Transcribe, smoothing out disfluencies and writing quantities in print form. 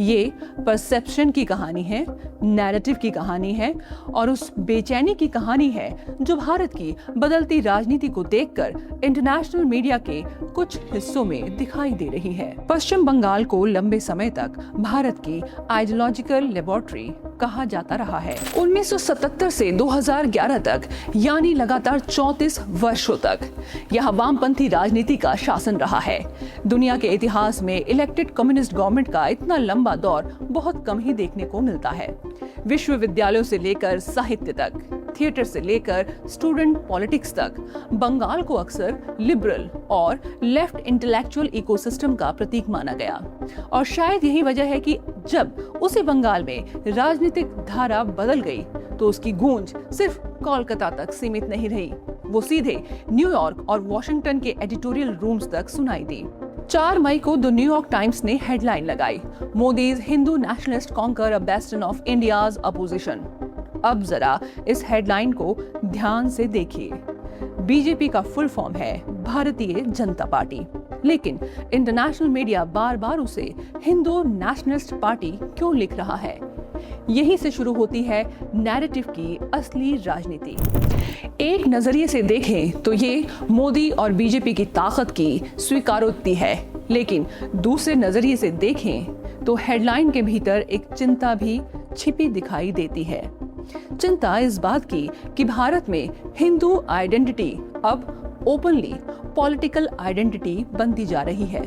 ये परसेप्शन की कहानी है, नैरेटिव की कहानी है और उस बेचैनी की कहानी है जो भारत की बदलती राजनीति को देखकर इंटरनेशनल मीडिया के कुछ हिस्सों में दिखाई दे रही है। पश्चिम बंगाल को लंबे समय तक भारत की आइडियोलॉजिकल लेबोरेटरी कहा जाता रहा है। 1977 से 2011 तक यानी लगातार 34 वर्षों तक यह वामपंथी राजनीति का शासन रहा है। दुनिया के इतिहास में इलेक्टेड कम्युनिस्ट गवर्नमेंट का इतना लंबा दौर बहुत कम ही देखने को मिलता है। विश्वविद्यालयों से लेकर साहित्य तक, थिएटर से लेकर स्टूडेंट पॉलिटिक्स तक बंगाल को अक्सर लिबरल और लेफ्ट इंटेलेक्चुअल इकोसिस्टम का प्रतीक माना गया। और शायद यही वजह है कि जब उसी बंगाल में राजनीतिक धारा बदल गई तो उसकी गूंज सिर्फ कोलकाता तक सीमित नहीं रही, वो सीधे न्यूयॉर्क और वॉशिंगटन के एडिटोरियल रूम्स तक सुनाई दी। 4 मई को द न्यूयॉर्क टाइम्स ने हेडलाइन लगाई, Modi's Hindu nationalist conquer a bastion of India's opposition. अब जरा इस हेडलाइन को ध्यान से देखिए। बीजेपी का फुल फॉर्म है भारतीय जनता पार्टी, लेकिन इंटरनेशनल मीडिया बार बार उसे हिंदू नेशनलिस्ट पार्टी क्यों लिख रहा है? यहीं से शुरू होती है नैरेटिव की असली राजनीति। एक नजरिए से देखें तो ये मोदी और बीजेपी की ताकत की स्वीकारोक्ति है, लेकिन दूसरे नजरिए से देखें तो हेडलाइन के भीतर एक चिंता भी छिपी दिखाई देती है। चिंता इस बात की कि भारत में हिंदू आइडेंटिटी अब ओपनली पॉलिटिकल आइडेंटिटी बनती जा रही है।